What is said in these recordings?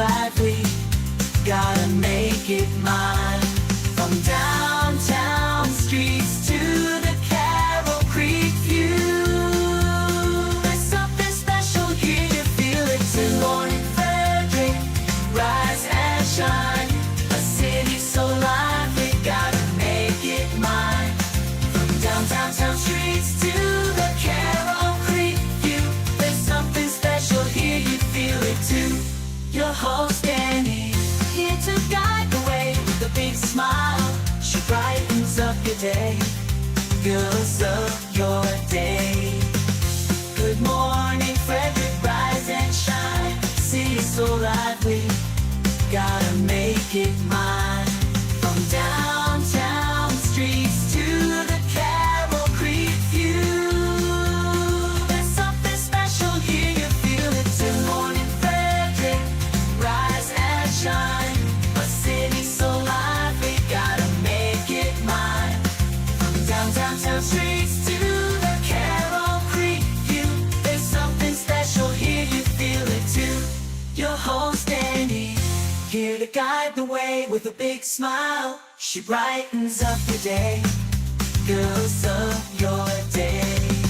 lively, gotta make it mine. From downtown streets to the Carroll Creek view, there's something special here, you feel it too. Morning Frederick, rise and shine. A city so lively, gotta make it mine. From downtown streets to the Carroll Creek view, there's something special here, you feel it too. Your host Danny, here to guide the way with a big smile. She brightens up your day, girls of your day. Good morning Frederick, rise and shine. City so lively, gotta make it mine. From downtown streets to the Carroll Creek view, there's something special here, you feel it too. Morning Frederick, rise and shine. A city so lively, gotta make it mine. From downtown streets to the Carroll Creek view, there's something special here, you feel it too. Your host Annie, here to guide the way with a big smile. She brightens up your day, girls of your day.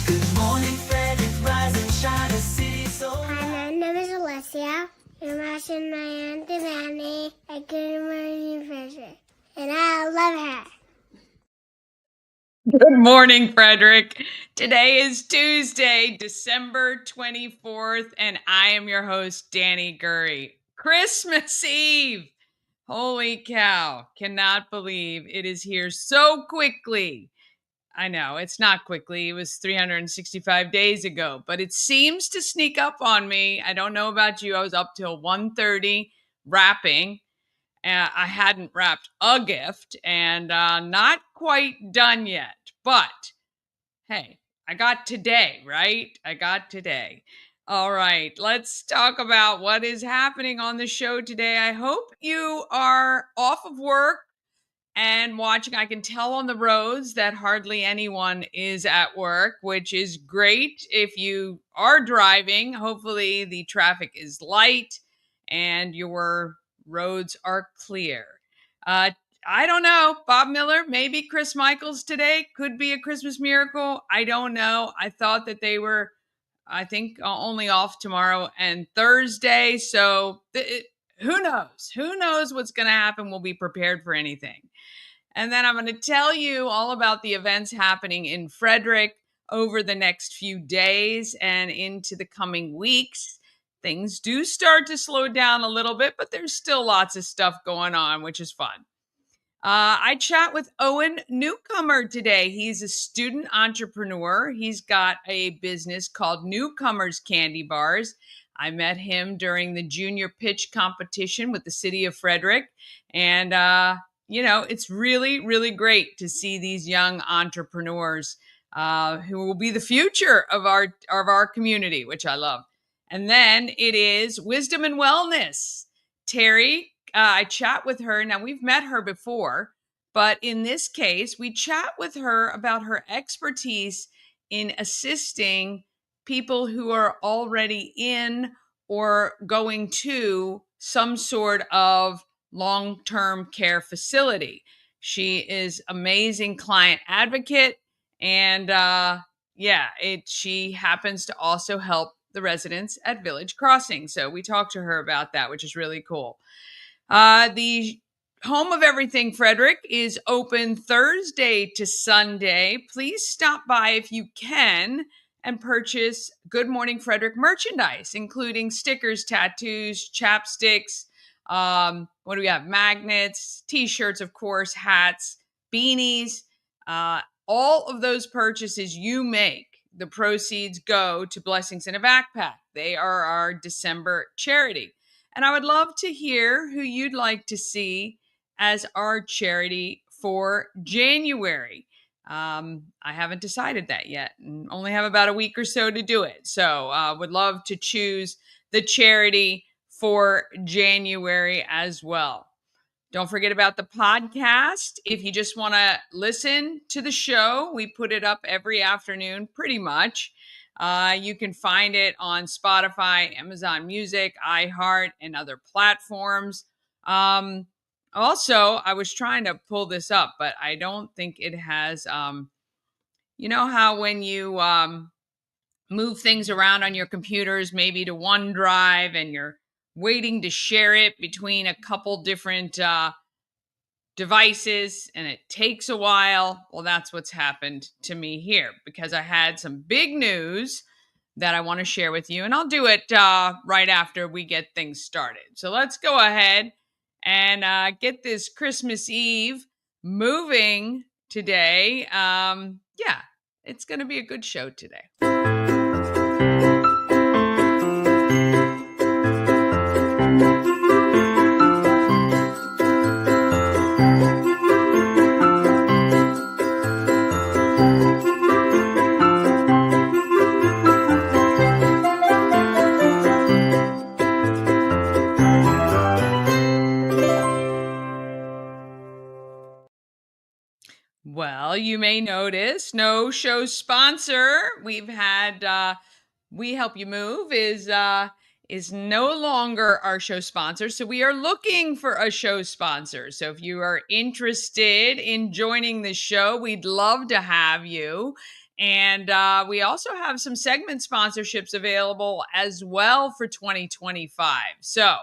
Good morning Frederick, rise and shine. A city so Hi, my name is Alessia. I'm watching my Aunt Annie at Good Morning Frederick, and I love her. Good morning, Frederick. Today is Tuesday, December 24th, and I am your host, Danny Gurry. Christmas Eve! Holy cow. Cannot believe it is here so quickly. I know, it's not quickly. It was 365 days ago, but it seems to sneak up on me. I don't know about you. I was up till 1:30 wrapping. I hadn't wrapped a gift and not quite done yet. But hey, I got today, right? I got today. All right, let's talk about what is happening on the show today. I hope you are off of work and watching. I can tell on the roads that hardly anyone is at work, which is great. If you are driving, hopefully the traffic is light and your roads are clear. I don't know. Bob Miller, maybe Chris Michaels today could be a Christmas miracle. I don't know. I thought that they were, I think, only off tomorrow and Thursday. So who knows? Who knows what's going to happen? We'll be prepared for anything. And then I'm going to tell you all about the events happening in Frederick over the next few days and into the coming weeks. Things do start to slow down a little bit, but there's still lots of stuff going on, which is fun. I chat with Owen Newcomer today. He's a student entrepreneur. He's got a business called Newcomer's Candy Bars. I met him during the junior pitch competition with the city of Frederick. And, it's really, really great to see these young entrepreneurs who will be the future of our community, which I love. And then it is Wisdom and Wellness. Terri, I chat with her. Now, we've met her before, but in this case, we chat with her about her expertise in assisting people who are already in or going to some sort of long-term care facility. She is amazing client advocate, and she happens to also help the residents at Village Crossing. So we talked to her about that, which is really cool. The Home of Everything Frederick is open Thursday to Sunday. Please stop by if you can and purchase Good Morning Frederick merchandise, including stickers, tattoos, chapsticks. What do we have? Magnets, t-shirts, of course, hats, beanies. All of those purchases you make, the proceeds go to Blessings in a Backpack. They are our December charity. And I would love to hear who you'd like to see as our charity for January. I haven't decided that yet and only have about a week or so to do it. So would love to choose the charity for January as well. Don't forget about the podcast. If you just want to listen to the show, we put it up every afternoon pretty much. You can find it on Spotify, Amazon Music, iHeart, and other platforms. Also, I was trying to pull this up, but I don't think it has. You know how when you move things around on your computers, maybe to OneDrive, and you're waiting to share it between a couple different devices and it takes a while. Well, that's what's happened to me here because I had some big news that I want to share with you, and I'll do it right after we get things started. So let's go ahead and get this Christmas Eve moving today. Yeah, it's going to be a good show today. Well, you may notice no show sponsor. We've had We Help You Move is no longer our show sponsor. So we are looking for a show sponsor. So if you are interested in joining the show, we'd love to have you. And we also have some segment sponsorships available as well for 2025. So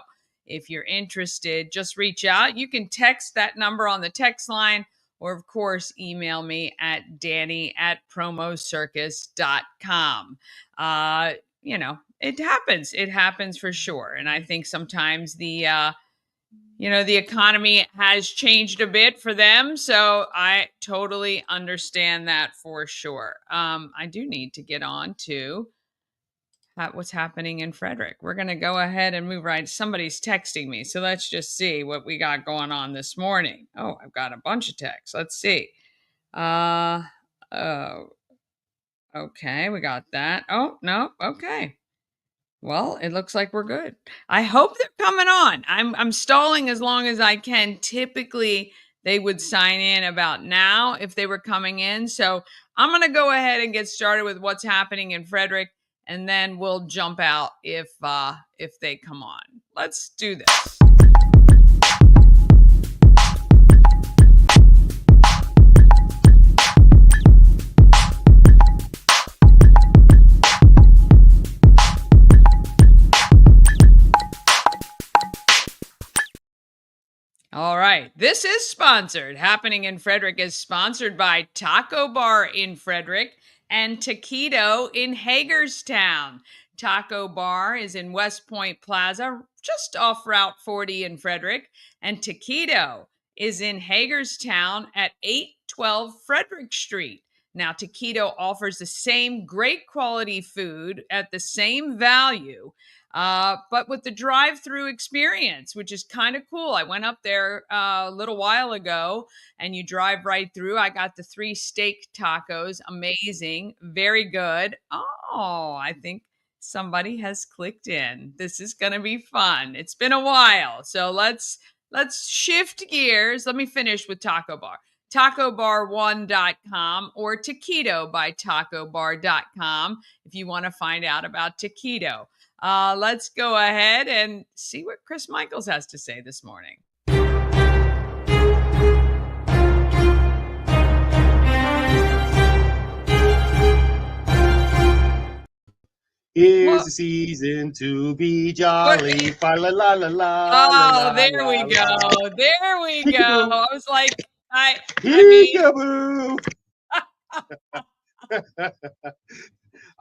if you're interested, just reach out. You can text that number on the text line, or of course, email me at danny@promocircus.com. You know, it happens. It happens for sure. And I think sometimes the economy has changed a bit for them. So I totally understand that for sure. I do need to get on to what's happening in Frederick. We're going to go ahead and move right. Somebody's texting me. So let's just see what we got going on this morning. Oh, I've got a bunch of texts. Let's see. Oh, okay. We got that. Oh, no. Okay. Well, it looks like we're good. I hope they're coming on. I'm stalling as long as I can. Typically, they would sign in about now if they were coming in. So I'm going to go ahead and get started with what's happening in Frederick, and then we'll jump out if they come on. Let's do this. All right. This is sponsored. Happening in Frederick is sponsored by Taco Bar in Frederick and Taquito in Hagerstown. Taco Bar is in West Point Plaza, just off Route 40 in Frederick, and Taquito is in Hagerstown at 812 Frederick Street. Now, Taquito offers the same great quality food at the same value, but with the drive-through experience, which is kind of cool. I went up there a little while ago, and you drive right through. I got the 3 steak tacos. Amazing. Very good. Oh, I think somebody has clicked in. This is going to be fun. It's been a while. So let's shift gears. Let me finish with Taco Bar. TacoBar1.com or Taquito by TacoBar.com if you want to find out about Taquito. Let's go ahead and see what Chris Michaels has to say this morning. Here's the season to be jolly. Fa la la la la. Oh, there we go. There we go. I was like, I mean,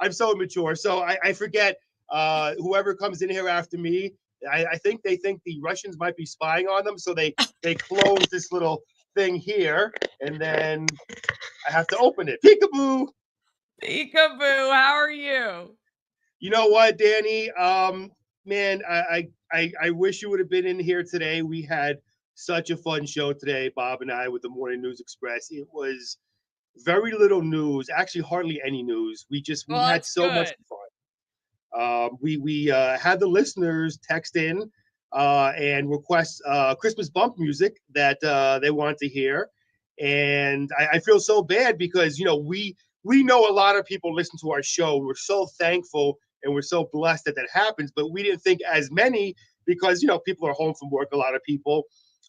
I'm so immature. So I forget whoever comes in here after me. I think they think the Russians might be spying on them. So they close this little thing here, and then I have to open it. Peekaboo. Peekaboo. How are you? You know what, Danny? Man, I wish you would have been in here today. We had such a fun show today, Bob and I, with the Morning News Express. It was very little news, actually hardly any news. We had so much fun. We had the listeners text in and request Christmas bump music that they want to hear, and I feel so bad because we we know a lot of people listen to our show. We're so thankful and we're so blessed that that happens, but we didn't think as many because, people are home from work, a lot of people.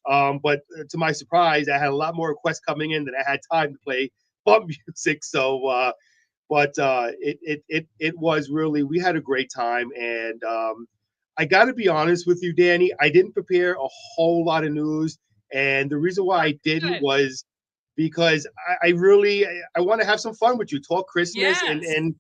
But to my surprise, I had a lot more requests coming in than I had time to play bump music. So, it was really, we had a great time. And I got to be honest with you, Danny, I didn't prepare a whole lot of news. And the reason why I didn't Good. was because I want to have some fun with you, talk Christmas. Yes. And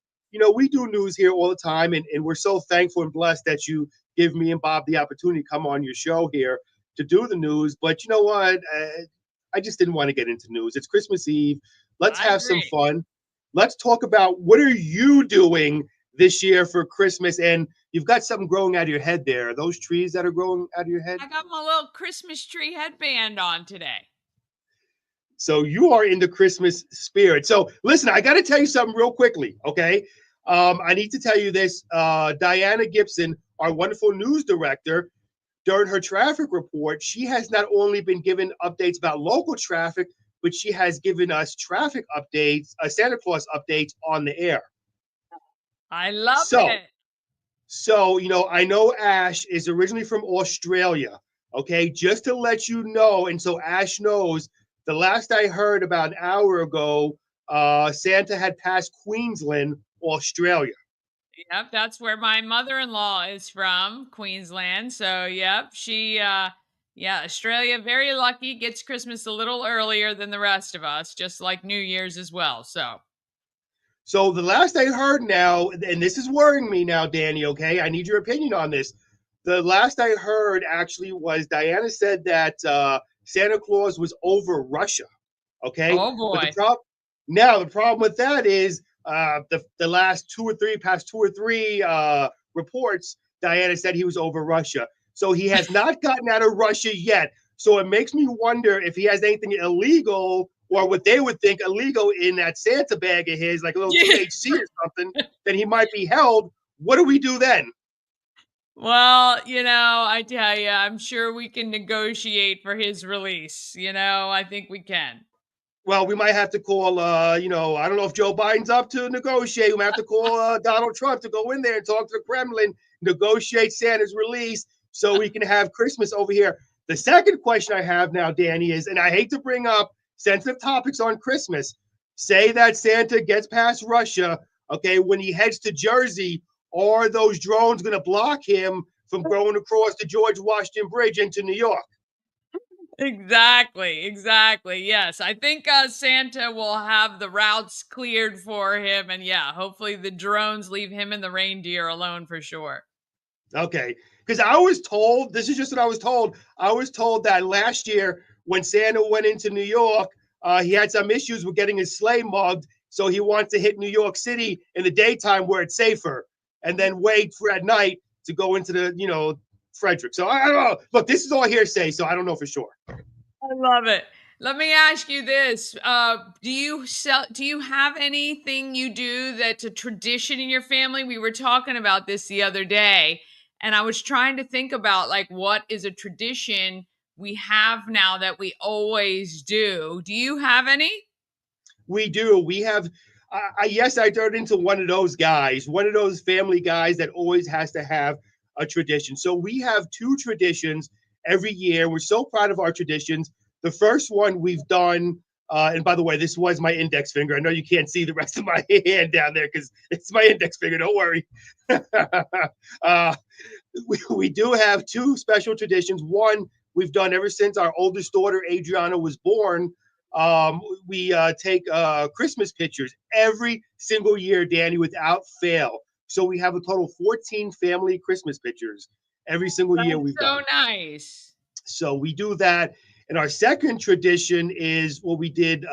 we do news here all the time. And we're so thankful and blessed that you give me and Bob the opportunity to come on your show here to do the news. But you know what? I just didn't want to get into news. It's Christmas Eve. Let's I have some agree. fun. Let's talk about what are you doing this year for Christmas? And you've got something growing out of your head there. Are those trees that are growing out of your head? I got my little Christmas tree headband on today. So you are in the Christmas spirit. So listen, I got to tell you something real quickly, okay? I need to tell you this. Diana Gibson, our wonderful news director, during her traffic report, she has not only been given updates about local traffic, but she has given us traffic updates, Santa Claus updates on the air. I love So, it. so I know Ash is originally from Australia. Okay, just to let you know, and so Ash knows. The last I heard about an hour ago, Santa had passed Queensland, Australia. Yep, that's where my mother-in-law is from, Queensland. So, yep, yeah, Australia, very lucky, gets Christmas a little earlier than the rest of us, just like New Year's as well. So the last I heard now, and this is worrying me now, Danny, okay? I need your opinion on this. The last I heard actually was Diana said that Santa Claus was over Russia, okay? Oh But boy. the problem with that is the last past two or three reports, Diana said he was over Russia. So he has not gotten out of Russia yet. So it makes me wonder if he has anything illegal or what they would think illegal in that Santa bag of his, like a little THC or something, then he might be held. What do we do then? Well, I tell you, I'm sure we can negotiate for his release. I think we can. Well, we might have to call, I don't know if Joe Biden's up to negotiate. We might have to call Donald Trump to go in there and talk to the Kremlin, negotiate Santa's release so we can have Christmas over here. The second question I have now, Danny, is, and I hate to bring up sensitive topics on Christmas, say that Santa gets past Russia, okay, when he heads to Jersey, are those drones going to block him from going across the George Washington Bridge into New York? Exactly. Yes, I think Santa will have the routes cleared for him, and yeah, hopefully the drones leave him and the reindeer alone for sure. Okay, because I was told, this is just what I was told. I was told that last year when Santa went into New York, he had some issues with getting his sleigh mugged, so he wants to hit New York City in the daytime where it's safer, and then wait for at night to go into the Frederick. So I don't know. Look, this is all hearsay, so I don't know for sure. I love it. Let me ask you this: Do you have anything you do that's a tradition in your family? We were talking about this the other day, and I was trying to think about like what is a tradition we have now that we always do. Do you have any? We do. We have. Yes, I turned into one of those guys, one of those family guys that always has to have a tradition. So we have two traditions every year. We're so proud of our traditions. The first one we've done, and by the way, this was my index finger. I know you can't see the rest of my hand down there because it's my index finger. Don't worry. We do have two special traditions. One we've done ever since our oldest daughter, Adriana, was born. We take Christmas pictures every single year, Danny, without fail. So we have a total of 14 family Christmas pictures every single year we've So done. nice. So we do that. And our second tradition is what we did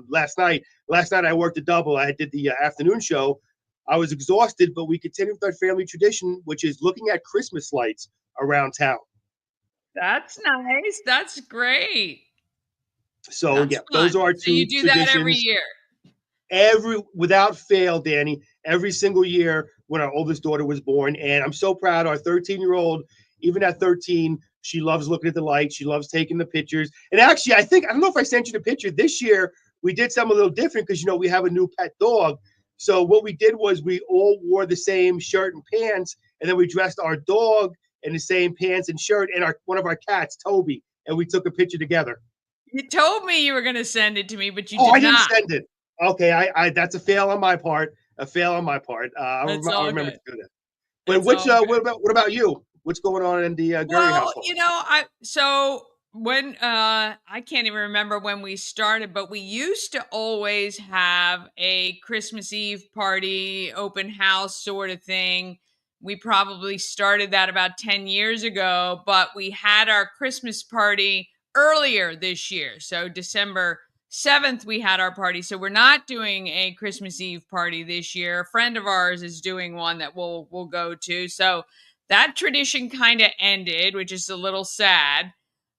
last night. Last night I worked a double. I did the afternoon show. I was exhausted, but we continued with our family tradition, which is looking at Christmas lights around town. That's nice. That's great. So That's yeah, those fun. are our So you two do that every traditions. year. Without fail, Danny, every single year when our oldest daughter was born. And I'm so proud. Our 13-year-old, even at 13, she loves looking at the lights. She loves taking the pictures. And actually, I don't know if I sent you the picture this year. we did something a little different because we have a new pet dog. So what we did was we all wore the same shirt and pants, and then we dressed our dog in the same pants and shirt, and one of our cats, Toby, and we took a picture together. You told me you were going to send it to me, but you Oh, did I didn't not. send it. Okay, I that's a fail on my part. A fail on my part. It's I'll all remember good. to do that. But It's all good. what about you? What's going on in the Gurry Well, household? when I can't even remember when we started, but we used to always have a Christmas Eve party, open house sort of thing. We probably started that about 10 years ago, but we had our Christmas party earlier this year. So December 7th, we had our party. So we're not doing a Christmas Eve party this year. A friend of ours is doing one that we'll go to. So that tradition kind of ended, which is a little sad.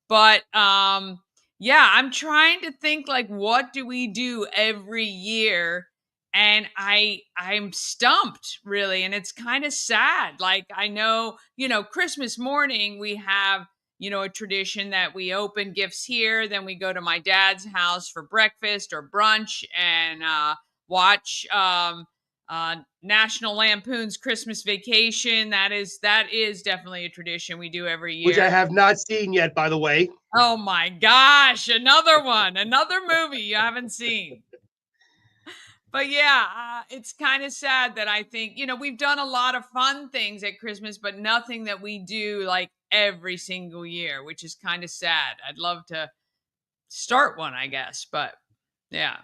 But yeah, I'm trying to think like what do we do every year? And I'm stumped really, and it's kind of sad. Like I know, Christmas morning we have, a tradition that we open gifts here, then we go to my dad's house for breakfast or brunch and watch National Lampoon's Christmas Vacation. That is definitely a tradition we do every Which I year. have not seen yet, by the way. Oh my gosh, another one, another movie you haven't seen. But yeah, it's kind of sad that I think, we've done a lot of fun things at Christmas, but nothing that we do like every single year, which is kind of sad. I'd love to start one, I guess, but yeah.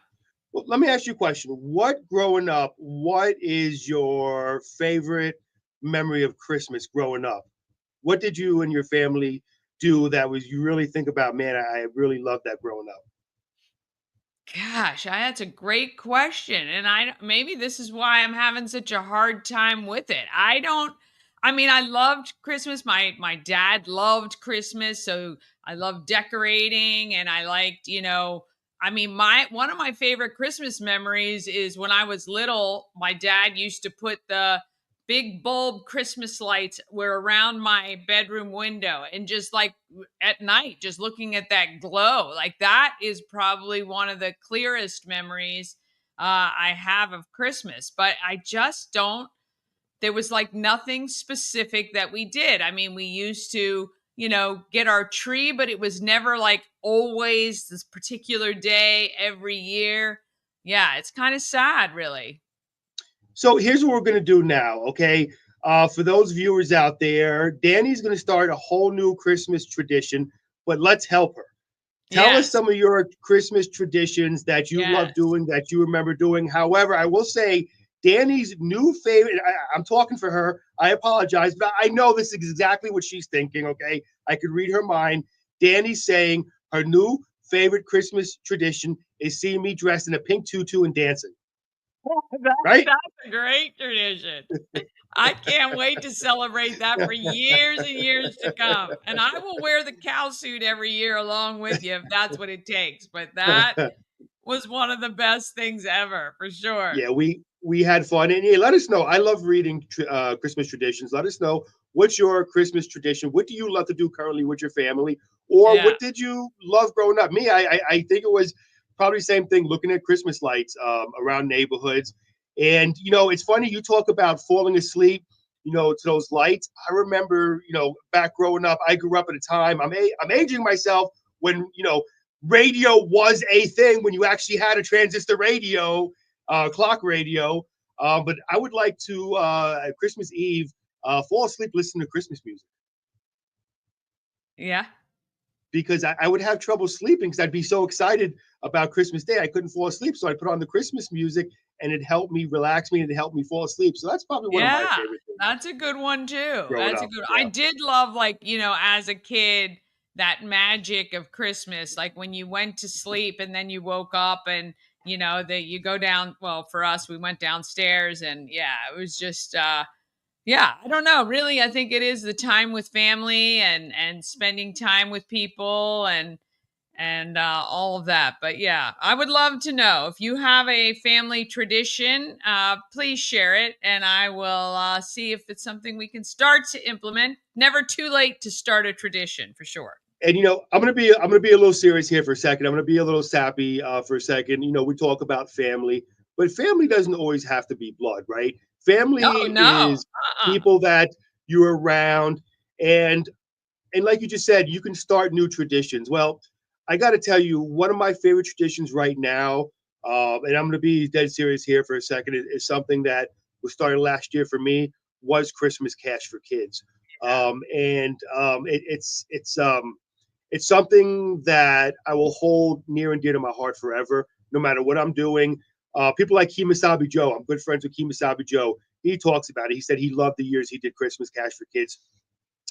Well, let me ask you a question. What is your favorite memory of Christmas growing up? What did you and your family do that was you really think about, man, I really loved that growing up? Gosh, that's a great question, and maybe this is why I'm having such a hard time with it. I don't. I mean, I loved Christmas. My dad loved Christmas, so I loved decorating, and I liked, I mean, my one of my favorite Christmas memories is when I was little. My dad used to put the big bulb Christmas lights were around my bedroom window, and just like at night, just looking at that glow, like that is probably one of the clearest memories I have of Christmas. But I just don't, there was like nothing specific that we did. I mean, we used to, get our tree, but it was never like always this particular day every year. Yeah, it's kind of sad, really. So here's what we're going to do now, okay? For those viewers out there, Danny's going to start a whole new Christmas tradition, but let's help her. Tell us Yes. some of your Christmas traditions that you love Yes. doing, that you remember doing. However, I will say Danny's new favorite, I'm talking for her. I apologize, but I know this is exactly what she's thinking, okay? I could read her mind. Danny's saying her new favorite Christmas tradition is seeing me dressed in a pink tutu and dancing, right? That's a great tradition. I can't wait to celebrate that for years and years to come. And I will wear the cow suit every year along with you if that's what it takes. But that was one of the best things ever, for sure. Yeah, we had fun, and yeah, let us know. I love reading Christmas traditions. Let us know what's your Christmas tradition. What do you love to do currently with your family, or Yeah. what did you love growing up? Me, I think it was probably the same thing. Looking at Christmas lights around neighborhoods, and it's funny you talk about falling asleep. To those lights. I remember, back growing up. I grew up at a time. I'm aging myself when radio was a thing. When you actually had a transistor radio, clock radio. But I would like to at Christmas Eve fall asleep listening to Christmas music Yeah. because I would have trouble sleeping because I'd be so excited about Christmas Day. I couldn't fall asleep, so I put on the Christmas music and it helped me relax me and it helped me fall asleep. So that's probably one of my Yeah. favorite things That's a good one too. growing That's a up. good I Yeah. did love, like, as a kid, that magic of Christmas, like when you went to sleep and then you woke up and that you go down, well, for us, we went downstairs and yeah, it was just yeah, I don't know. Really, I think it is the time with family and spending time with people and all of that. But yeah, I would love to know if you have a family tradition. Please share it, and I will see if it's something we can start to implement. Never too late to start a tradition, for sure. And I'm gonna be a little serious here for a second. I'm gonna be a little sappy for a second. We talk about family, but family doesn't always have to be blood, right? Oh, Family no. is people that you're around, and like you just said, you can start new traditions. Well, I got to tell you, one of my favorite traditions right now, and I'm going to be dead serious here for a second, is something that was started last year for me, was Christmas Cash for Kids. And it's something that I will hold near and dear to my heart forever, no matter what I'm doing. People like Kimasabi Joe, I'm good friends with Kimasabi Joe. He talks about it. He said he loved the years he did Christmas Cash for Kids.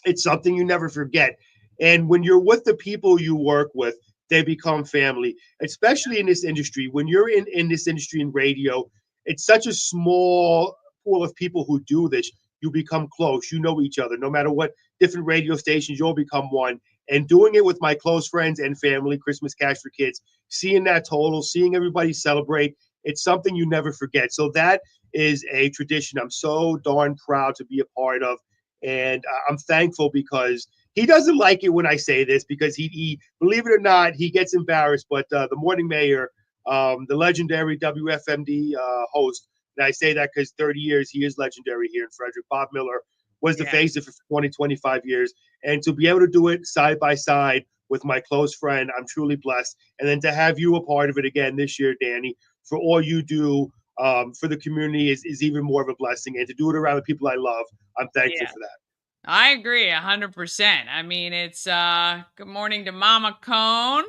It's something you never forget. And when you're with the people you work with, they become family, especially in this industry. When you're in this industry in radio, it's such a small pool of people who do this. You become close. You know each other. No matter what different radio stations, you'll become one. And doing it with my close friends and family, Christmas Cash for Kids, seeing that total, seeing everybody celebrate, it's something you never forget. So that is a tradition I'm so darn proud to be a part of. And I'm thankful because he doesn't like it when I say this, because he believe it or not, he gets embarrassed. But the morning mayor, the legendary WFMD host, and I say that because 30 years he is legendary here in Frederick. Bob Miller was the face of it for 20, 25 years. And to be able to do it side by side with my close friend, I'm truly blessed. And then to have you a part of it again this year, Danny, for all you do for the community is even more of a blessing. And to do it around the people I love, I'm thankful for that. I agree 100%. I mean, it's good morning to Mama Cone.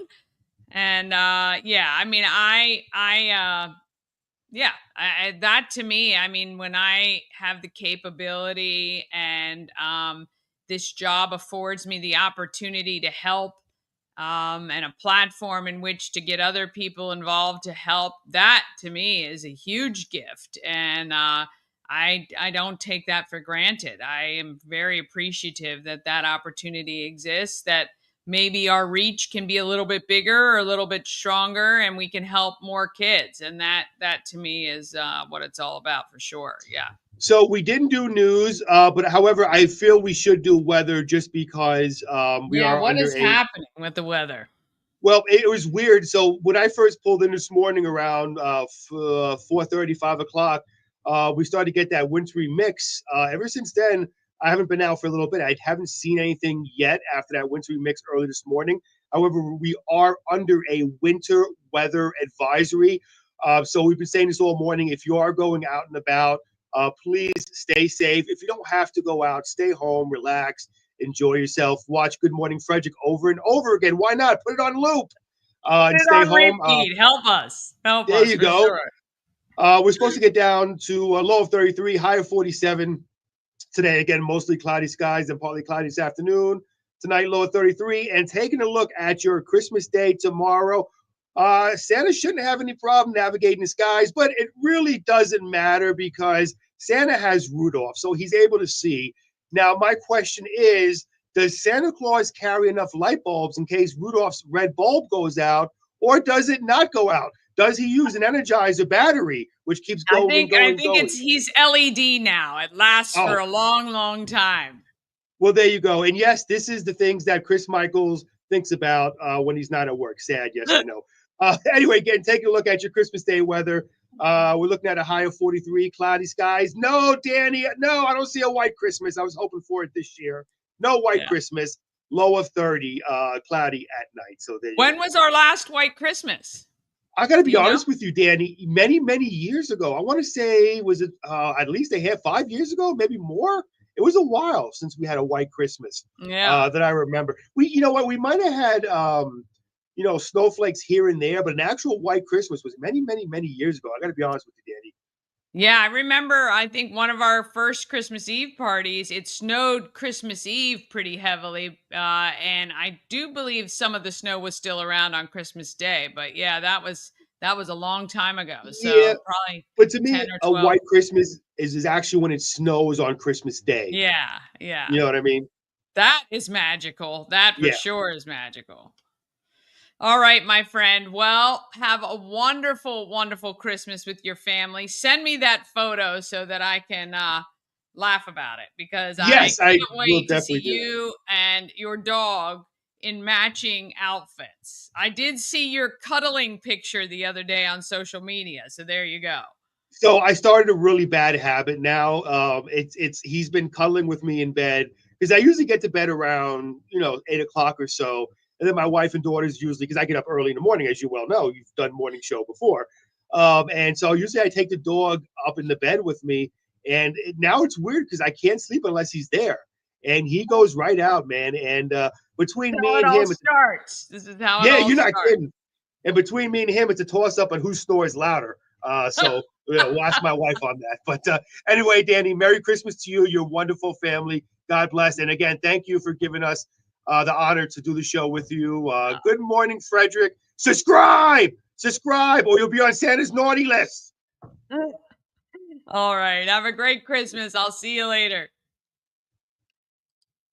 And yeah, I mean, that to me, I mean, when I have the capability and this job affords me the opportunity to help and a platform in which to get other people involved to help, that to me is a huge gift. And I don't take that for granted. I am very appreciative that that opportunity exists, that maybe our reach can be a little bit bigger or a little bit stronger and we can help more kids. And that to me is what it's all about for sure. Yeah. So we didn't do news, but however, I feel we should do weather just because we Yeah. are What under is a. happening with the weather? Well, it was weird. So when I first pulled in this morning around 4:30, 5 o'clock, we started to get that wintry mix. Ever since then, I haven't been out for a little bit. I haven't seen anything yet after that wintry mix early this morning. However, we are under a winter weather advisory. So we've been saying this all morning. If you are going out and about, please stay safe. If you don't have to go out, stay home, relax, enjoy yourself, watch Good Morning Frederick over and over again. Why not? Put it on loop Put and it stay on home. repeat. Help us. Help There us you for go. sure. We're supposed to get down to a low of 33, high of 47 today. Again, mostly cloudy skies and partly cloudy this afternoon. Tonight, low of 33. And taking a look at your Christmas Day tomorrow, Santa shouldn't have any problem navigating the skies, but it really doesn't matter because Santa has Rudolph, so he's able to see. Now, my question is, does Santa Claus carry enough light bulbs in case Rudolph's red bulb goes out, or does it not go out? Does he use an Energizer battery, which keeps going and going I and think going? he's LED now. It lasts for Oh, a long, long time. well, there you go. And yes, this is the things that Chris Michaels thinks about when he's not at work. Sad, yes, I know. Anyway, again, taking a look at your Christmas Day weather. We're looking at a high of 43, cloudy skies. No, Danny, no, I don't see a white Christmas. I was hoping for it this year. No white Yeah. Christmas. Low of 30, cloudy at night. So there you When go. was our last white Christmas? I got to Do be you know? honest with you, Danny. Many, many years ago, I want to say, was it at least a half 5 years ago, maybe more? It was a while since we had a white Christmas Yeah. that I remember. You know what? We might have had, snowflakes here and there, but an actual white Christmas was many, many, many years ago. I got to be honest with you, Danny. Yeah, I remember, I think one of our first Christmas Eve parties, it snowed Christmas Eve pretty heavily. And I do believe some of the snow was still around on Christmas Day. But yeah, that was a long time ago. Yeah, So probably but to 10 me, or a 12. white Christmas is actually when it snows on Christmas Day. Yeah, yeah. You know what I mean? That is magical. That for Yeah. sure is magical. All right, my friend. Well, have a wonderful, wonderful Christmas with your family. Send me that photo so that I can laugh about it because I Yes, I can't will wait to see definitely do that. you and your dog in matching outfits. I did see your cuddling picture the other day on social media. So there you go. So I started a really bad habit now. It's he's been cuddling with me in bed because I usually get to bed around 8 o'clock or so, and then my wife and daughters usually, because I get up early in the morning, as you well know, you've done morning show before, and so usually I take the dog up in the bed with me, and now it's weird because I can't sleep unless he's there, and he goes right out, man. And between How me it and all him, starts. This is how it yeah, all you're not starts. kidding. And between me and him, it's a toss up on who snores louder. So we'll ask my wife on that. But anyway, Danny, Merry Christmas to you, your wonderful family. God bless. And again, thank you for giving us the honor to do the show with you. Good morning, Frederick. Subscribe, or you'll be on Santa's naughty list. All right. Have a great Christmas. I'll see you later.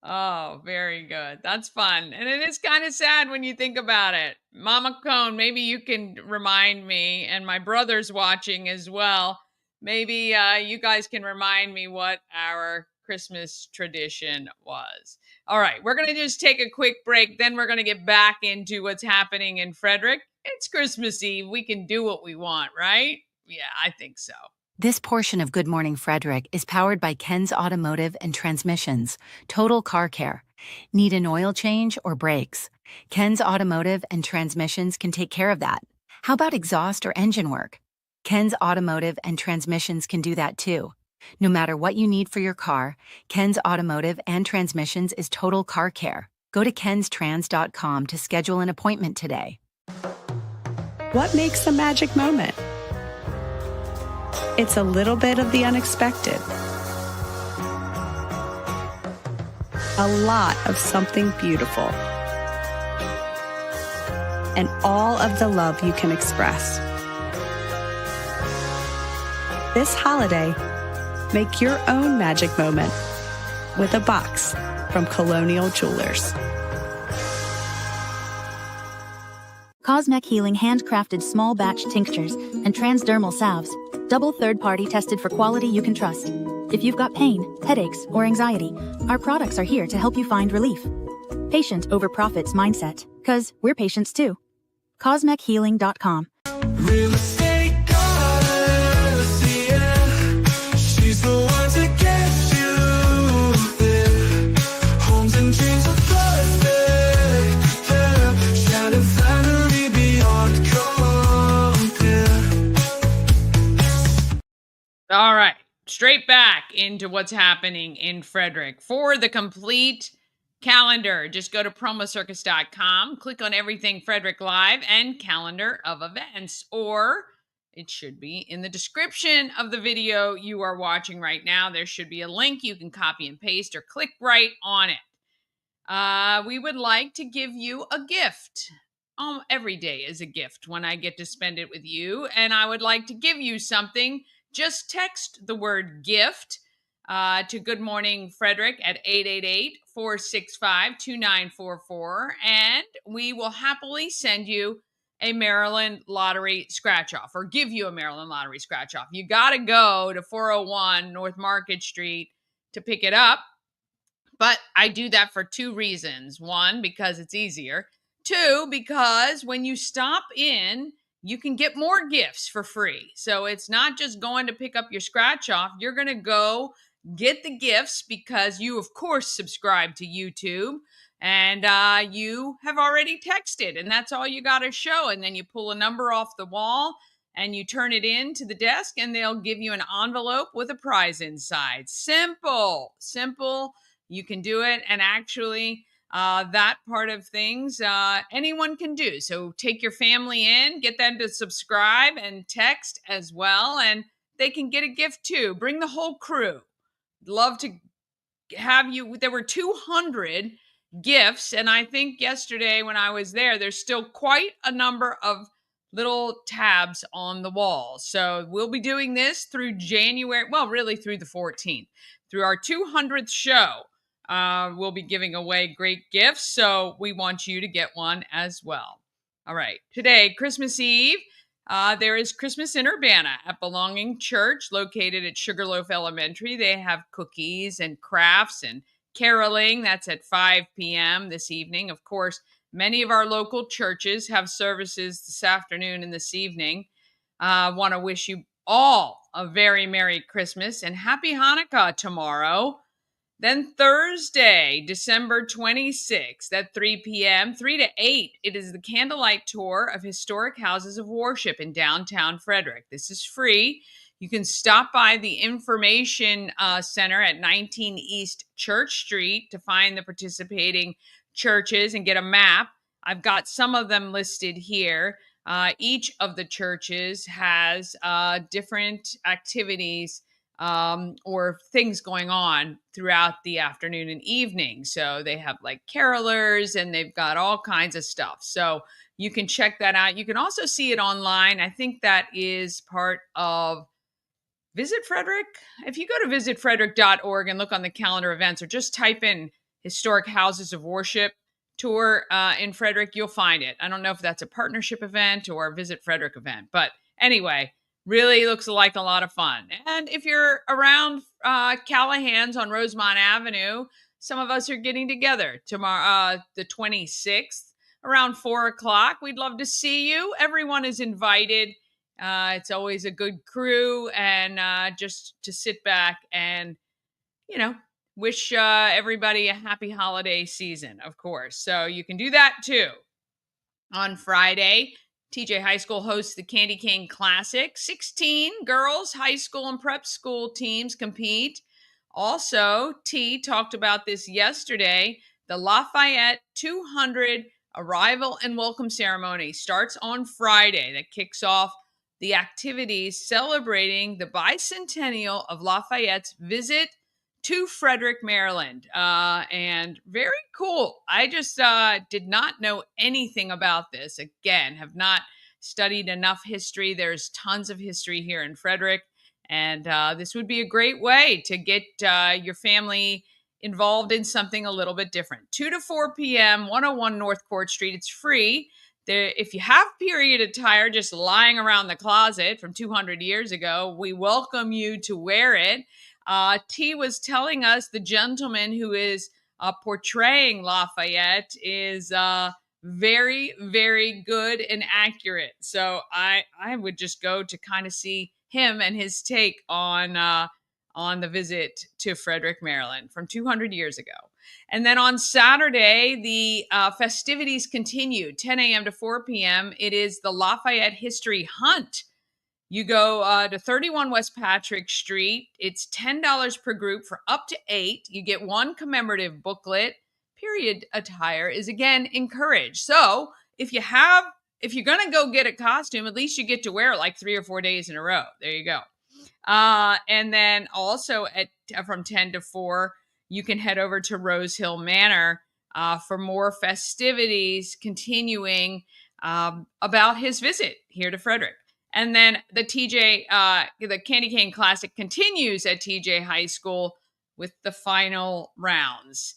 Oh, very good. That's fun. And it is kind of sad when you think about it. Mama Cone, maybe you can remind me, and my brother's watching as well. Maybe you guys can remind me what our Christmas tradition was. All right, we're going to just take a quick break. Then we're going to get back into what's happening in Frederick. It's Christmas Eve. We can do what we want, right? Yeah, I think so. This portion of Good Morning Frederick is powered by Ken's Automotive and Transmissions, Total Car Care. Need an oil change or brakes? Ken's Automotive and Transmissions can take care of that. How about exhaust or engine work? Ken's Automotive and Transmissions can do that too. No matter what you need for your car, Ken's Automotive and Transmissions is Total Car Care. Go to kenstrans.com to schedule an appointment today. What makes a magic moment? It's a little bit of the unexpected. A lot of something beautiful. And all of the love you can express. This holiday, make your own magic moment with a box from Colonial Jewelers. Cosmec Healing handcrafted small batch tinctures and transdermal salves, double third-party tested for quality you can trust. If you've got pain, headaches, or anxiety, our products are here to help you find relief. Patient over profits mindset, 'cause we're patients too. CosmecHealing.com. Real estate goddess, yeah. She's the one to get you there. Homes and dreams are perfect, yeah. Shattered family beyond compare. All right, straight back into what's happening in Frederick. For the complete calendar, just go to promocircus.com, click on Everything Frederick Live and calendar of events, or it should be in the description of the video you are watching right now. There should be a link you can copy and paste or click right on it. We would like to give you a gift. Every day is a gift when I get to spend it with you, and I would like to give you something. Just text the word gift to Good Morning Frederick at 888-465-2944, and we will happily send you a Maryland Lottery scratch-off, or give you a Maryland Lottery scratch-off. You got to go to 401 North Market Street to pick it up, but I do that for two reasons. One, because it's easier. Two, because when you stop in, you can get more gifts for free. So it's not just going to pick up your scratch off. You're going to go get the gifts because you, of course, subscribe to YouTube and you have already texted, and that's all you got to show. And then you pull a number off the wall and you turn it in to the desk, and they'll give you an envelope with a prize inside. Simple. You can do it. And actually, that part of things anyone can do. So take your family in, get them to subscribe and text as well, and they can get a gift too. Bring the whole crew. Love to have you. There were 200 gifts, and I think yesterday when I was there, there's still quite a number of little tabs on the wall. So we'll be doing this through January, well, really through the 14th, through our 200th show. We'll be giving away great gifts, so we want you to get one as well. All right, today, Christmas Eve, there is Christmas in Urbana at Belonging Church, located at Sugarloaf Elementary. They have cookies and crafts and caroling. That's at 5 p.m. this evening. Of course, many of our local churches have services this afternoon and this evening. I want to wish you all a very Merry Christmas and Happy Hanukkah tomorrow. Then Thursday, December 26th at 3 p.m., 3 to 8, it is the candlelight tour of historic houses of worship in downtown Frederick. This is free. You can stop by the Information Center at 19 East Church Street to find the participating churches and get a map. I've got some of them listed here. Each of the churches has different activities or things going on throughout the afternoon and evening. So they have like carolers and they've got all kinds of stuff. So you can check that out. You can also see it online. I think that is part of Visit Frederick. If you go to visitfrederick.org and look on the calendar events or just type in Historic Houses of Worship Tour in Frederick, you'll find it. I don't know if that's a partnership event or a Visit Frederick event, but anyway, really looks like a lot of fun. And if you're around Callahan's on Rosemont Avenue, some of us are getting together tomorrow, the 26th, around 4 o'clock. We'd love to see you. Everyone is invited. It's always a good crew, and just to sit back and, wish everybody a happy holiday season, of course. So you can do that too. On Friday, TJ High School hosts the Candy Cane Classic. 16 girls, high school and prep school teams compete. Also, T talked about this yesterday. The Lafayette 200 Arrival and Welcome Ceremony starts on Friday. That kicks off the activities celebrating the bicentennial of Lafayette's visit to Frederick, Maryland. And very cool. I just did not know anything about this. Again, have not studied enough history. There's tons of history here in Frederick. And this would be a great way to get your family involved in something a little bit different. 2 to 4 p.m., 101 North Court Street. It's free. There, if you have period attire just lying around the closet from 200 years ago, we welcome you to wear it. T was telling us the gentleman who is portraying Lafayette is very, very good and accurate. So I would just go to kind of see him and his take on the visit to Frederick, Maryland from 200 years ago. And then on Saturday, the festivities continue, 10 a.m. to 4 p.m. It is the Lafayette History Hunt. You go to 31 West Patrick Street. It's $10 per group for up to 8. You get one commemorative booklet. Period attire is again encouraged. So if you're going to go get a costume, at least you get to wear it like 3 or 4 days in a row. There you go. And then also from 10 to 4, you can head over to Rose Hill Manor for more festivities continuing about his visit here to Frederick. And then the Candy Cane Classic continues at TJ High School with the final rounds.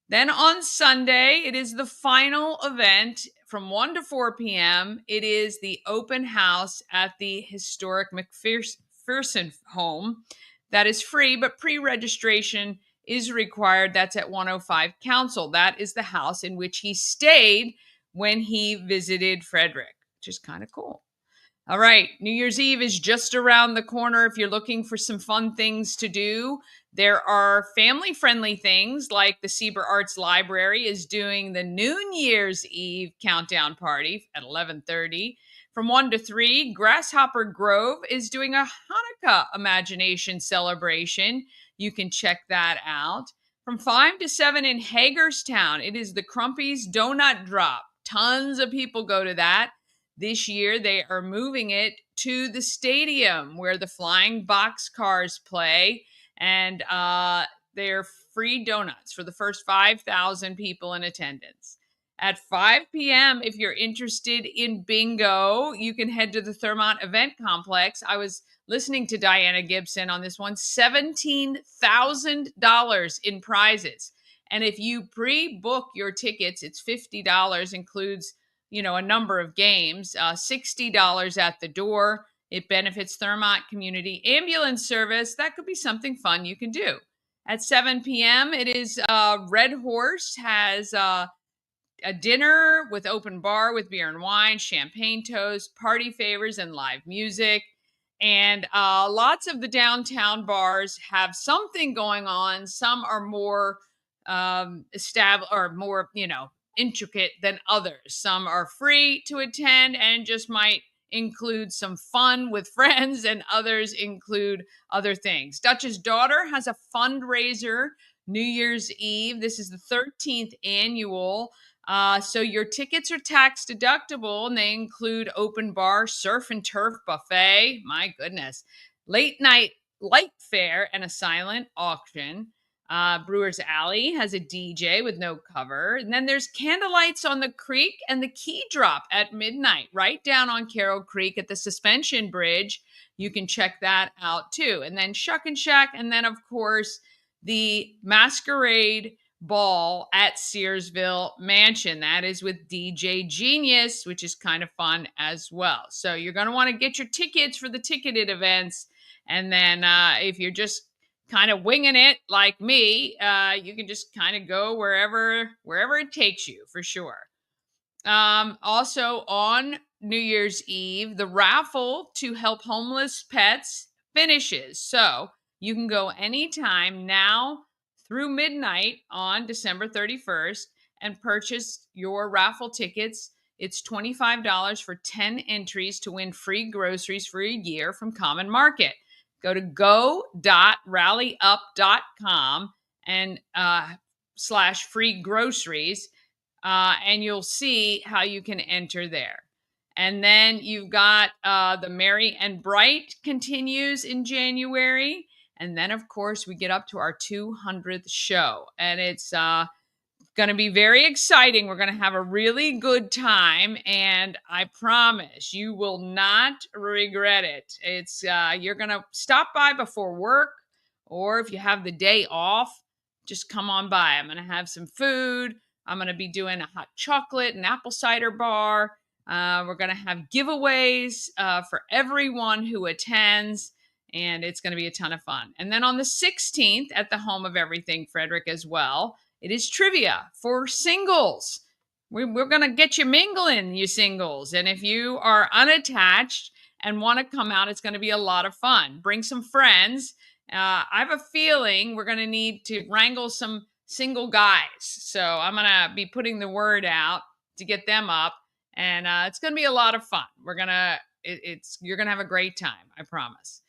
Then on Sunday, it is the final event from 1 to 4 p.m. It is the open house at the historic McPherson home. That is free, but pre-registration is required. That's at 105 Council. That is the house in which he stayed when he visited Frederick, which is kind of cool. All right, New Year's Eve is just around the corner. If you're looking for some fun things to do, there are family-friendly things like the Sieber Arts Library is doing the New Year's Eve countdown party at 11:30. From 1 to 3, Grasshopper Grove is doing a Hanukkah Imagination celebration. You can check that out. From 5 to 7 in Hagerstown, it is the Crumpy's Donut Drop. Tons of people go to that. This year, they are moving it to the stadium where the Flying Boxcars play, and they're free donuts for the first 5,000 people in attendance. At 5 p.m., if you're interested in bingo, you can head to the Thurmont Event Complex. I was listening to Diana Gibson on this one, $17,000 in prizes. And if you pre-book your tickets, it's $50, includes a number of games, $60 at the door. It benefits Thurmont Community Ambulance Service. That could be something fun you can do. At 7 p.m., it is Red Horse has a dinner with open bar with beer and wine, champagne toast, party favors, and live music. And lots of the downtown bars have something going on. Some are more established or more, intricate than others. Some are free to attend and just might include some fun with friends, and others include other things. Dutch's Daughter has a fundraiser New Year's Eve. This is the 13th annual. So your tickets are tax deductible, and they include open bar, surf and turf buffet. My goodness. Late night light fair and a silent auction. Brewer's Alley has a DJ with no cover. And then there's candlelights on the creek and the key drop at midnight, right down on Carroll Creek at the suspension bridge. You can check that out too. And then Shuck and Shack. And then, of course, the Masquerade Ball at Searsville Mansion. That is with DJ Genius, which is kind of fun as well. So you're going to want to get your tickets for the ticketed events. And then if you're just kind of winging it like me, you can just kind of go wherever it takes you, for sure. Also on New Year's Eve, the raffle to help homeless pets finishes. So you can go anytime now through midnight on December 31st and purchase your raffle tickets. It's $25 for 10 entries to win free groceries for a year from Common Market. Go to go.rallyup.com and /free groceries, and you'll see how you can enter there. And then you've got the Merry and Bright continues in January. And then, of course, we get up to our 200th show. And it's going to be very exciting. We're going to have a really good time. And I promise you will not regret it. It's you're going to stop by before work, or if you have the day off, just come on by. I'm going to have some food. I'm going to be doing a hot chocolate and apple cider bar. We're going to have giveaways for everyone who attends, and it's going to be a ton of fun. And then on the 16th at the home of everything Frederick as well, it is trivia for singles. We're going to get you mingling, you singles. And if you are unattached and want to come out, it's going to be a lot of fun. Bring some friends. I have a feeling we're going to need to wrangle some single guys. So I'm going to be putting the word out to get them up. And it's going to be a lot of fun. You're going to have a great time, I promise.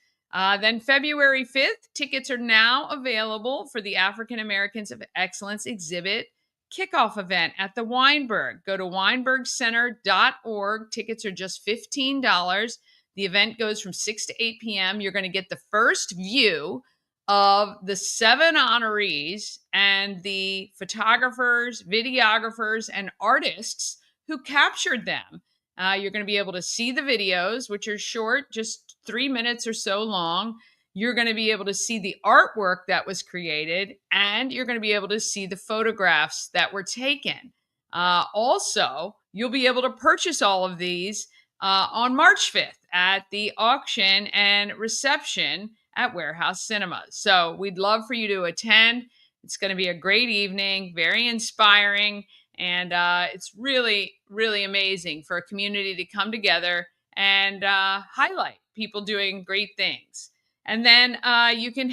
Then February 5th, tickets are now available for the African Americans of Excellence exhibit kickoff event at the Weinberg. Go to weinbergcenter.org. Tickets are just $15. The event goes from 6 to 8 p.m. You're going to get the first view of the 7 honorees and the photographers, videographers, and artists who captured them. You're going to be able to see the videos, which are short, just 3 minutes or so long. You're going to be able to see the artwork that was created, and you're going to be able to see the photographs that were taken. Also, you'll be able to purchase all of these on March 5th at the auction and reception at Warehouse Cinemas. So we'd love for you to attend. It's going to be a great evening, very inspiring. And it's really, really amazing for a community to come together and highlight people doing great things. And then you can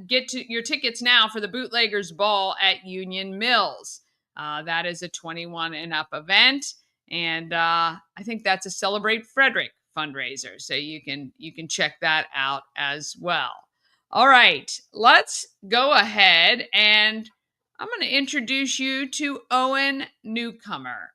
get to your tickets now for the Bootleggers Ball at Union Mills. That is a 21 and up event. And I think that's a Celebrate Frederick fundraiser. So you can check that out as well. All right, let's go ahead and I'm going to introduce you to Owen Newcomer.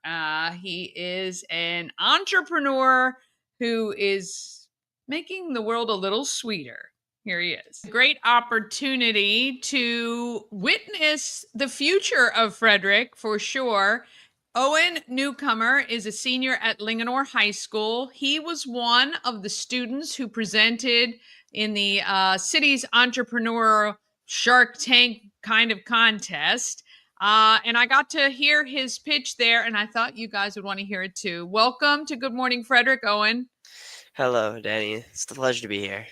He is an entrepreneur who is making the world a little sweeter. Here he is. Great opportunity to witness the future of Frederick, for sure. Owen Newcomer is a senior at Linganore High School. He was one of the students who presented in the city's entrepreneurial Shark Tank kind of contest. And I got to hear his pitch there, and I thought you guys would want to hear it too. Welcome to Good Morning Frederick, Owen. Hello, Danny. It's a pleasure to be here.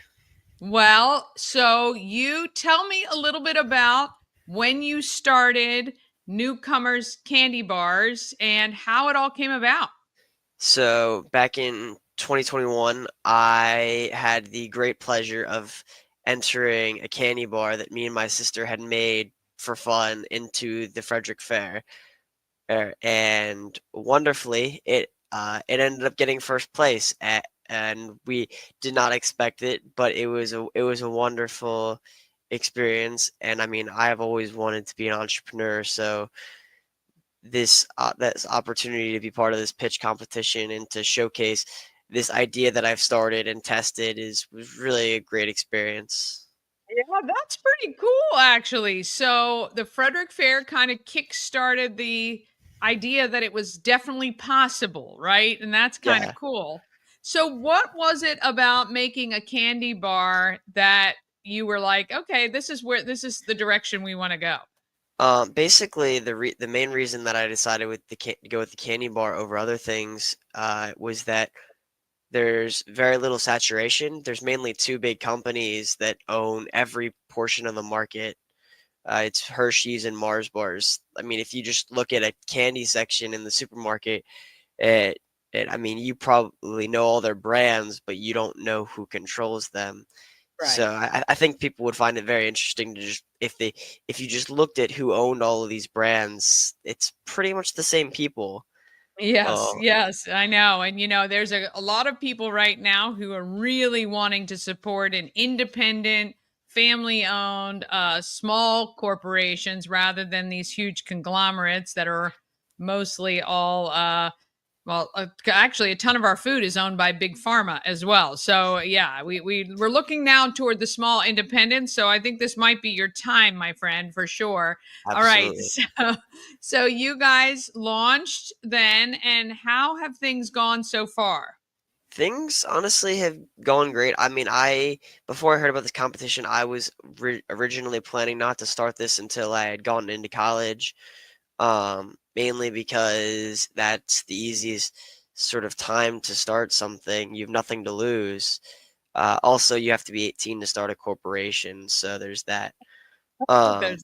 Well, so you tell me a little bit about when you started Newcomers Candy Bars and how it all came about. So back in 2021, I had the great pleasure of entering a candy bar that me and my sister had made for fun into the Frederick Fair. And wonderfully, it ended up getting first place and we did not expect it, but it was a wonderful experience. And I mean, I have always wanted to be an entrepreneur, so this opportunity to be part of this pitch competition and to showcase this idea that I've started and tested is was really a great experience. Yeah, that's pretty cool, actually. So the Frederick Fair kind of kick-started the idea that it was definitely possible, right? And that's kind of Yeah. cool. So, what was it about making a candy bar that you were like, okay, this is the direction we want to go? Basically, the main reason that I decided to go with the candy bar over other things was that there's very little saturation. There's mainly two big companies that own every portion of the market. It's Hershey's and Mars bars. I mean, if you just look at a candy section in the supermarket, it, I mean, you probably know all their brands, but you don't know who controls them. So Right. I think people would find it very interesting to just if you just looked at who owned all of these brands, it's pretty much the same people. Yes, Uh, yes, I know. And there's a lot of people right now who are really wanting to support an independent, family owned, small corporations rather than these huge conglomerates that are mostly all actually, a ton of our food is owned by big pharma as well. So yeah, we're looking now toward the small independents. So I think this might be your time, my friend, for sure. All right, Absolutely. so you guys launched then, and how have things gone so far? Things honestly have gone great. I mean, I before I heard about this competition, I was originally planning not to start this until I had gone into college. Mainly because that's the easiest sort of time to start something. You have nothing to lose. Also, you have to be 18 to start a corporation, so there's that. Um, There's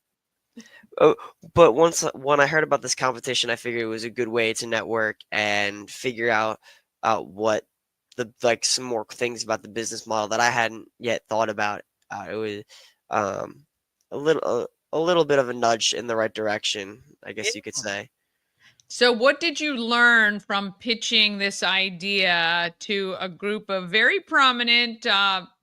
oh, but when I heard about this competition, I figured it was a good way to network and figure out what some more things about the business model that I hadn't yet thought about. It was um, a little bit of a nudge in the right direction, I guess you could say. So, what did you learn from pitching this idea to a group of very prominent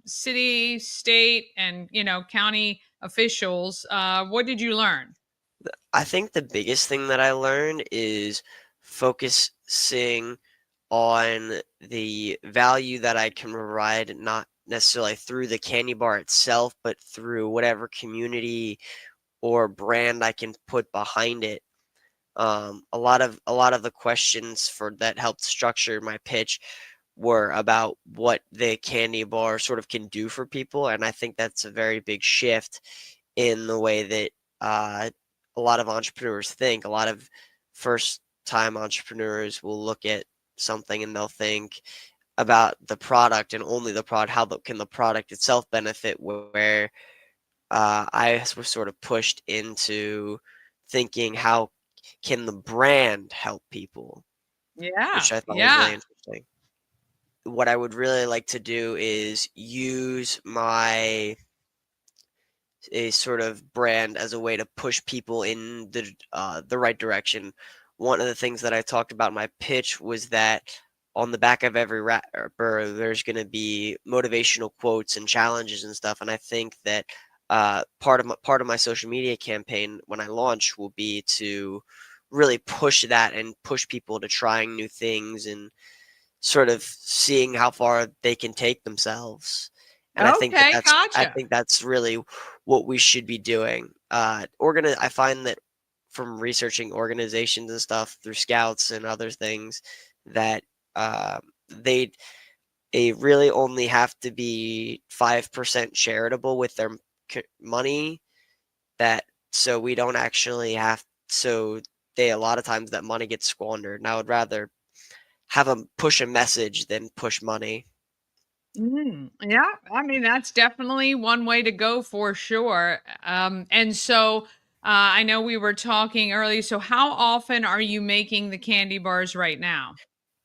city, state, and county officials? What did you learn? I think the biggest thing that I learned is focusing on the value that I can provide, not necessarily through the candy bar itself, but through whatever community or brand I can put behind it. A lot of the questions for that helped structure my pitch were about what the candy bar sort of can do for people, and I think that's a very big shift in the way that uh, a lot of entrepreneurs think. A lot of first time entrepreneurs will look at something and they'll think about the product and only the product. Can the product itself benefit? Where I was sort of pushed into thinking, how can the brand help people? Yeah, Which I thought was really yeah. interesting. What I would really like to do is use my a sort of brand as a way to push people in the right direction. One of the things that I talked about in my pitch was that on the back of every rapper, there's going to be motivational quotes and challenges and stuff. And I think that part of my social media campaign when I launch will be to really push that and push people to trying new things and sort of seeing how far they can take themselves. And Okay, I gotcha. think that's really what we should be doing. I find that from researching organizations and stuff through scouts and other things that uh, they they really only have to be 5% charitable with their money. That so we don't actually have so they a lot of times that money gets squandered. And I would rather have them push a message than push money. Yeah, I mean, that's definitely one way to go for sure. And so I know we were talking earlier. So, how often are you making the candy bars right now?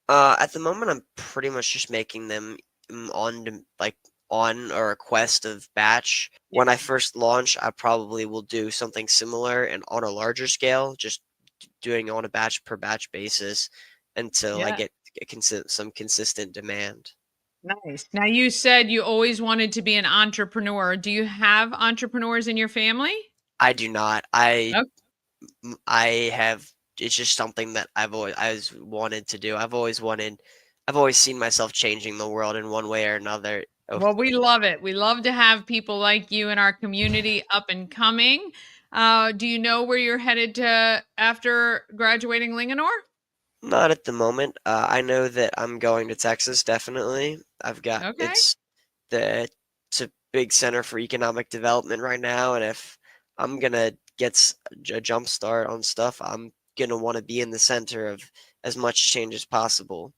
At the moment, I'm pretty much just making them on a request of batch. When I first launch, I probably will do something similar and on a larger scale, just doing on a batch per batch basis until I Yeah. get some consistent demand. Nice. Now, you said you always wanted to be an entrepreneur. Do you have entrepreneurs in your family? I do not. I have. It's just something that I always wanted to do. I've always seen myself changing the world in one way or another. Oh, Well, we love it. We love to have people like you in our community up and coming. Do you know where you're headed to after graduating Linganore? not at the moment. I know that I'm going to Texas, definitely. I've got Okay. it's a big center for economic development right now, and if I'm gonna a jump start on stuff, I'm gonna want to be in the center of as much change as possible.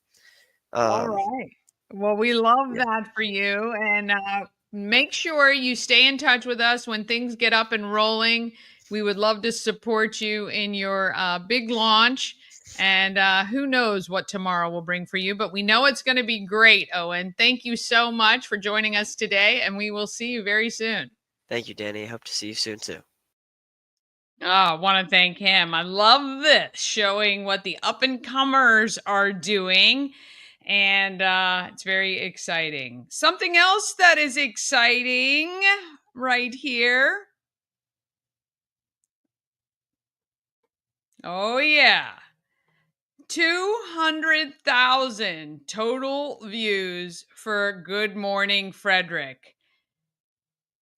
All Um, right. Well, we love yeah, that for you. And make sure you stay in touch with us when things get up and rolling. We would love to support you in your big launch. And who knows what tomorrow will bring for you, but we know it's going to be great, Owen. Thank you so much for joining us today, and we will see you very soon. thank you, Danny. Hope to see you soon too. Oh, I want to thank him. I love this, showing what the up and comers are doing. And it's very exciting. Something else that is exciting right here. Oh, yeah. 200,000 total views for Good Morning Frederick.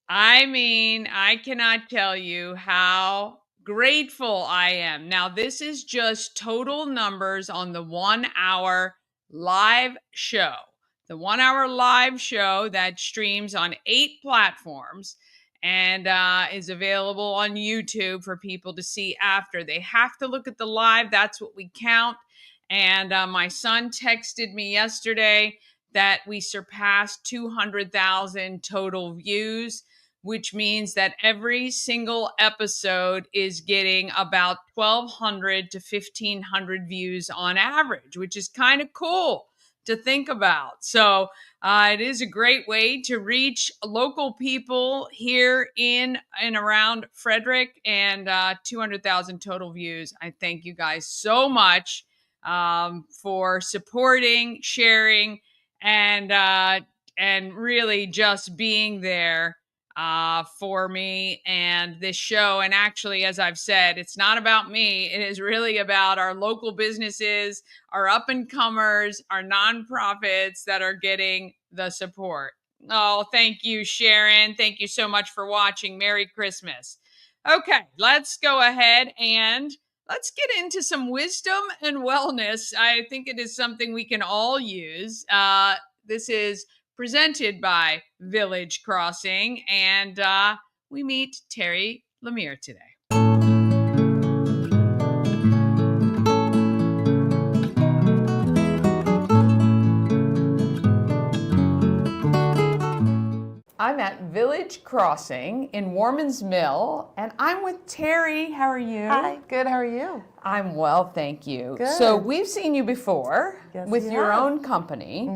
I mean, I cannot tell you how grateful I am. Now, this is just total numbers on the 1 hour live show. The 1 hour live show that streams on 8 platforms and is available on YouTube for people to see after. They have to look at the live, that's what we count. And my son texted me yesterday that we surpassed 200,000 total views, which means that every single episode is getting about 1,200 to 1,500 views on average, which is kind of cool to think about. So it is a great way to reach local people here in and around Frederick, and 200,000 total views. I thank you guys so much for supporting, sharing, and really just being there for me and this show. And actually, as I've said, it's not about me. It is really about our local businesses, our up and comers, our nonprofits that are getting the support. Oh, thank you, Sharon. Thank you so much for watching. Merry Christmas. Okay, let's go ahead and let's get into some wisdom and wellness. I think it is something we can all use. This is presented by Village Crossing, and we meet Terri Lemere today. I'm at Village Crossing in Warman's Mill, and I'm with Terri. How are you? Hi, good. How are you? I'm well, thank you. Good. So we've seen you before with you your have. own company,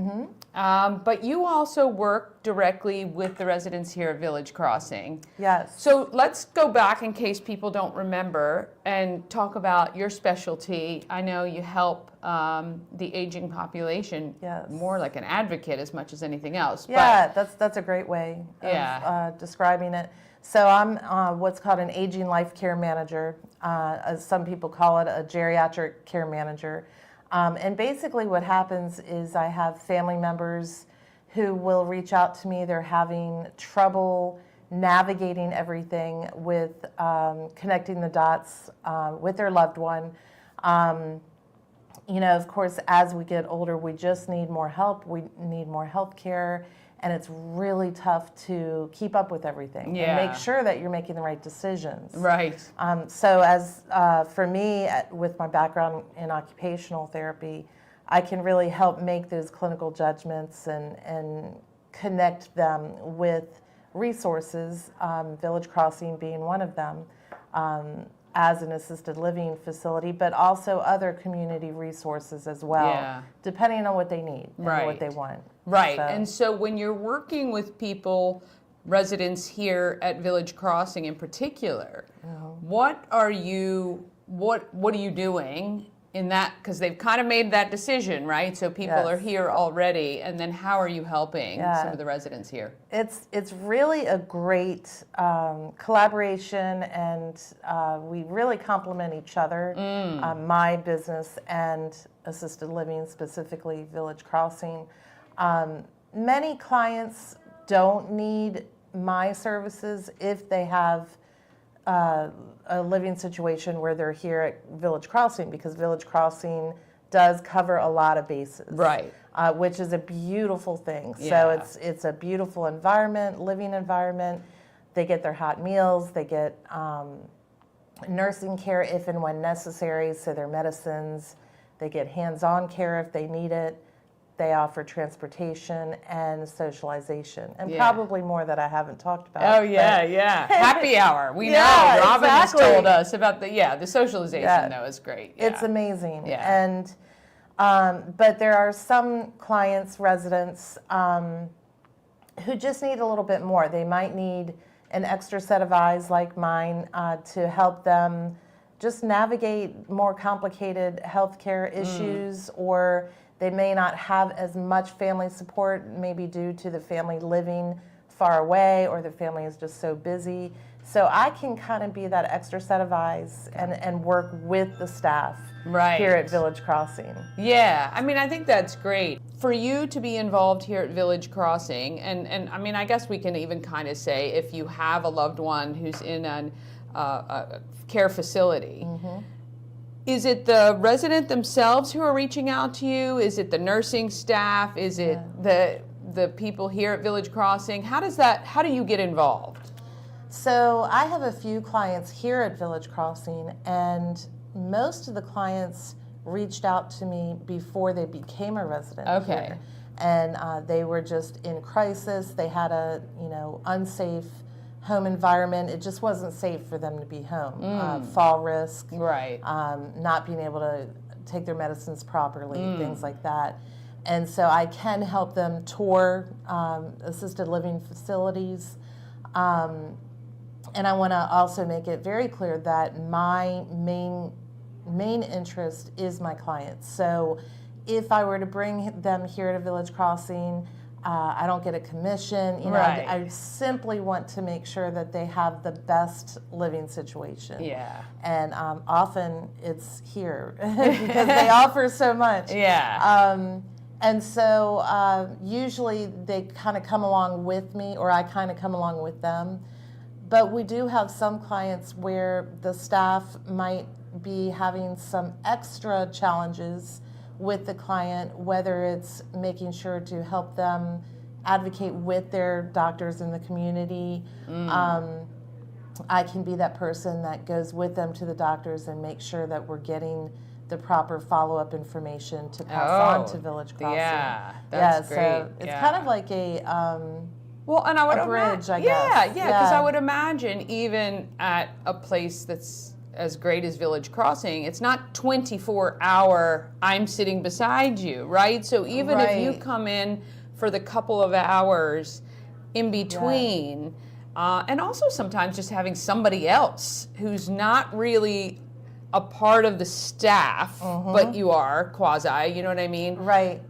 but you also work directly with the residents here at Village Crossing. Yes. So let's go back in case people don't remember and talk about your specialty. I know you help the aging population, Yes. more like an advocate as much as anything else. Yeah, that's a great way of Yeah. describing it. So I'm what's called an aging life care manager. As some people call it, a geriatric care manager. And basically what happens is I have family members who will reach out to me. They're having trouble navigating everything with connecting the dots with their loved one. You know, of course, as we get older, we just need more help. We need more health care. And it's really tough to keep up with everything and make sure that you're making the right decisions. Right. So as for me, with my background in occupational therapy, I can really help make those clinical judgments and connect them with resources, Village Crossing being one of them, as an assisted living facility, but also other community resources as well, depending on what they need and what they want. Right. And so when you're working with people, residents here at Village Crossing in particular, what are you doing in that, because they've kind of made that decision, right? So people are here already, and then how are you helping some of the residents here? It's really a great collaboration, and we really complement each other, my business and assisted living, specifically Village Crossing. Many clients don't need my services if they have a living situation where they're here at Village Crossing, because Village Crossing does cover a lot of bases, right? Which is a beautiful thing. So it's a beautiful environment, living environment. They get their hot meals. They get nursing care if and when necessary, so their medicines. They get hands-on care if they need it. They offer transportation and socialization, and probably more that I haven't talked about. Oh yeah. Happy hour. We know. Robin has told us about the socialization though is great. It's amazing. And but there are some clients, residents, who just need a little bit more. They might need an extra set of eyes like mine to help them just navigate more complicated healthcare issues, or they may not have as much family support, maybe due to the family living far away, or the family is just so busy. So I can kind of be that extra set of eyes and work with the staff here at Village Crossing. Yeah, I mean, I think that's great. For you to be involved here at Village Crossing, and I mean, I guess we can even kind of say if you have a loved one who's in a care facility, is it the resident themselves who are reaching out to you? Is it the nursing staff? Is it the people here at Village Crossing? How do you get involved? So I have a few clients here at Village Crossing, and most of the clients reached out to me before they became a resident here. And they were just in crisis. They had a unsafe home environment. It just wasn't safe for them to be home. Fall risk, not being able to take their medicines properly, things like that. And so I can help them tour assisted living facilities. And I want to also make it very clear that my main interest is my clients. So if I were to bring them here to Village Crossing, I don't get a commission. I simply want to make sure that they have the best living situation. And often it's here because they offer so much. And so usually they kind of come along with me, or I kind of come along with them. But we do have some clients where the staff might be having some extra challenges with the client, whether it's making sure to help them advocate with their doctors in the community. I can be that person that goes with them to the doctors and make sure that we're getting the proper follow-up information to pass on to Village Crossing. That's great. So it's kind of like a and I would a bridge, I guess. Because I would imagine even at a place that's as great as Village Crossing, it's not 24-hour, I'm sitting beside you, right? So even if you come in for the couple of hours in between, and also sometimes just having somebody else who's not really a part of the staff, but you are quasi, you know what I mean?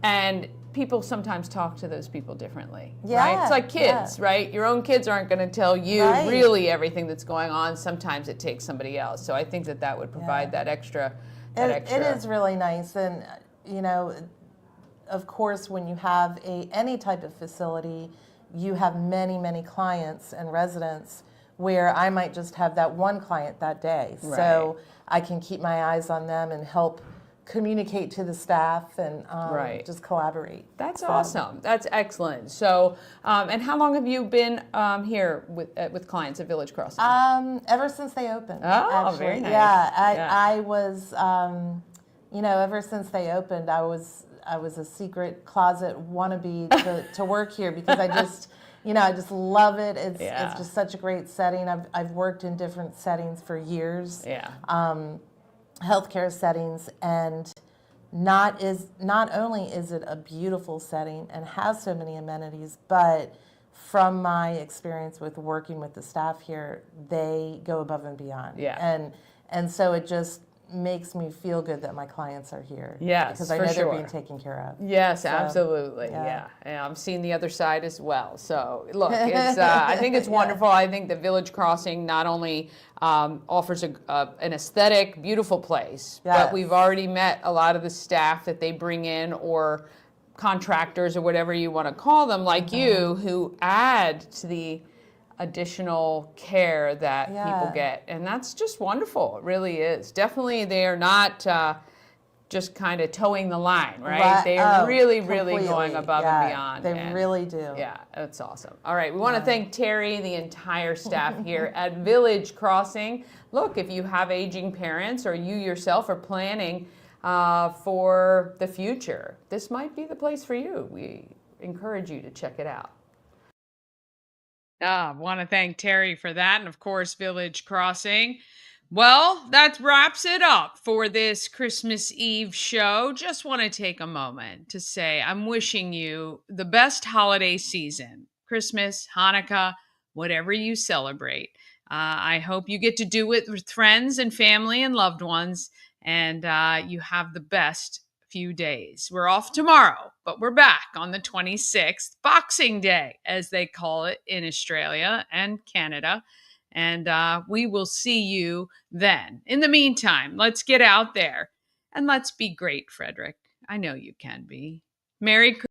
And people sometimes talk to those people differently, right? It's like kids, right? Your own kids aren't going to tell you really everything that's going on. Sometimes it takes somebody else. So I think that would provide that extra. It is really nice, and of course, when you have any type of facility, you have many clients and residents where I might just have that one client that day. So I can keep my eyes on them and help communicate to the staff and just collaborate. That's awesome. That's excellent. So, and how long have you been here with clients at Village Crossing? Ever since they opened. Oh, very nice. I was, ever since they opened, I was I was a secret closet wannabe to work here because I just, I just love it. It's just such a great setting. I've worked in different settings for years. Yeah. Healthcare settings, and not only is it a beautiful setting and has so many amenities, but from my experience with working with the staff here, they go above and beyond. Yeah. And so it just makes me feel good that my clients are here. Yes, because I know they're being taken care of. Yes, So, absolutely. yeah. Yeah. I'm seeing the other side as well. So look, it's I think it's wonderful. I think the Village Crossing not only offers an aesthetic, beautiful place, but we've already met a lot of the staff that they bring in, or contractors, or whatever you want to call them, like you, who add to the additional care that people get. And that's just wonderful. It really is. Definitely they are not just kind of towing the line, right? They are really going above and beyond. They really do. Yeah, that's awesome. All right, we want to thank Terri, the entire staff here at Village Crossing. Look, if you have aging parents, or you yourself are planning for the future, this might be the place for you. We encourage you to check it out. I want to thank Terri for that, and of course, Village Crossing. Well, that wraps it up for this Christmas Eve show. Just want to take a moment to say I'm wishing you the best holiday season, Christmas, Hanukkah, whatever you celebrate. I hope you get to do it with friends and family and loved ones, and you have the best few days. We're off tomorrow, but we're back on the 26th, Boxing Day, as they call it in Australia and Canada. And we will see you then. In the meantime, let's get out there and let's be great, Frederick. I know you can be. Merry Christmas.